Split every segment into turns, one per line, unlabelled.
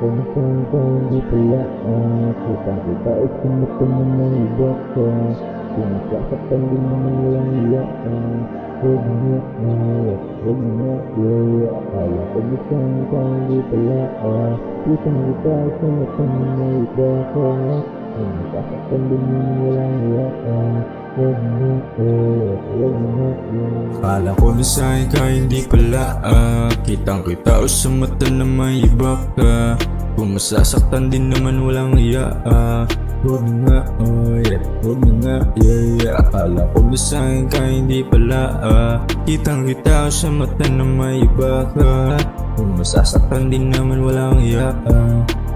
kung saan ka hindi pala kita isinito mo na iba ka. Sinasaktan din naman walang iya. Huwag na, huwag na, akala ko ba saan ka hindi pala kita sa mata mo na iba ka. Sinasaktan din naman walang iya. Huwag na, huwag na.
Akala ko na sa'kin ka hindi pala kitang kita o sa mata na may iba ka. Kung masasaktan din naman walang iya. Huwag na, huwag na, akala ko na sa'kin ka hindi pala kitang kita o sa mata na may iba ka. Kung masasaktan din naman walang iya.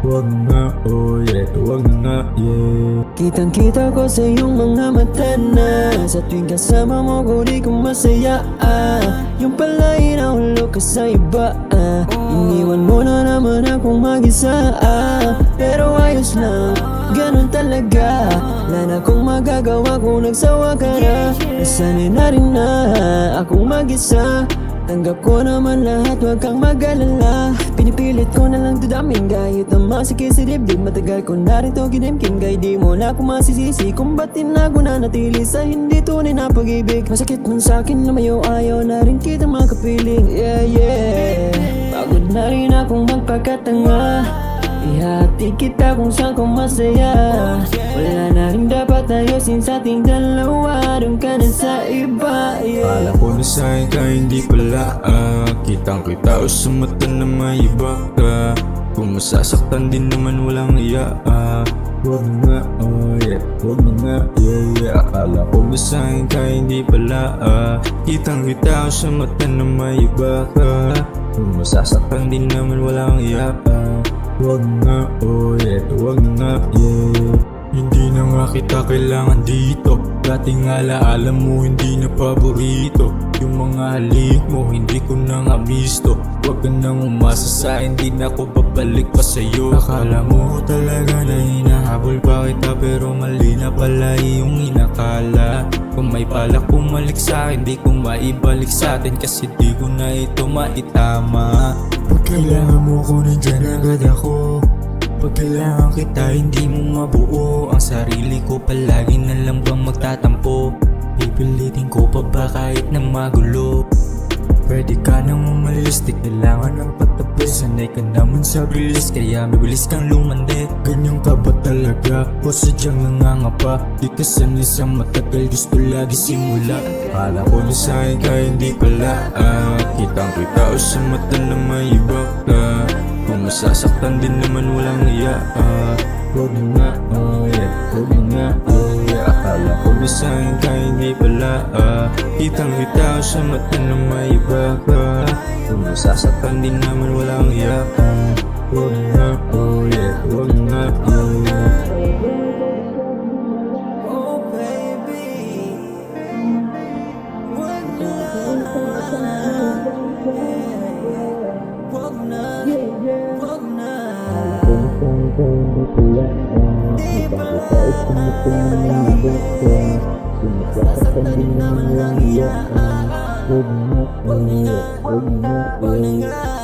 Huwag na, huwag na,
Kitang kita ko sa iyong mga mata na sa tuwing kasama mo ko di ko masaya. Yung pala'y nahulog ka sa iba. Iniwan mo na naman akong mag-isa. Pero ayos lang, ganun talaga. Wala na akong magagawa kung nagsawa ka na. Nasanay na rin na akong mag-isa. Tanggap ko naman lahat, huwag kang mag-alala. Pinipilit ko na lang dudamin kahit na masikip sa dibdib. Matagal ko na rin to kinimkim, kaya di mo na ako masisisi kung ba't tinago na natili sa hindi tunay na pag-ibig. Masakit man sa'kin na mayo, ayaw na rin kita makapiling. Pagod na rin akong magpagkatanga. Ihatid kita kung saan ko masaya. Wala na rin dapat ayusin sa ating dalawa. Doon ka na sa iba.
akala ko na sa'kin ka hindi pala kitang kita o sa mata na may iba ka. Kung masasaktan din naman walang iya. Huwag na, huwag na, akala ko na sa'kin ka hindi pala kitang kita o sa mata na may iba ka. Kung masasaktan din naman walang iya. Huwag na, huwag na, Hindi na nga kita kailangan dito. Dating alaala mo hindi na paborito. Yung mga halik mo hindi ko na nga misto. Huwag ka nang umasa sa hindi na ako babalik pa sa'yo. Akala mo talaga na hinahabol pa kita, pero mali na pala yung inakala. Kung may balak bumalik sa'kin, di ko maibalik sa'tin, kasi di ko na ito maitama. Pag kailangan mo ko, nandyan agad ako. Pag kailangan kita, hindi mo mabuo ang sarili ko. Palagi na lang bang magtatampo? Pipilitin ko pa ba kahit na magulo? Pwede ka nang umalis, di kailangan ng patapos. Sanay ka naman sa bilis, kaya mabilis kang lumandi. Ganyan ka ba talaga? O sadyang nangangapa? Di ka sanay sa matagal, gusto lagi simula. Akala ko na sa'kin ka hindi pala kitang kita o sa mata na may iba ka. Kung masasaktan din naman walang iya. Huwag na, huwag na, akala ko na sa'kin ka hindi pala kitang kita o sa mata na may iba ka. Kung masasaktan din naman walang iya. Huwag na, huwag na,
Oh baby, wag na, wag na, wag na.
Kung saan ka hindi pala kita isinito mo na iba ka. Sinasaktan din naman walang iya. Huwag na, huwag na,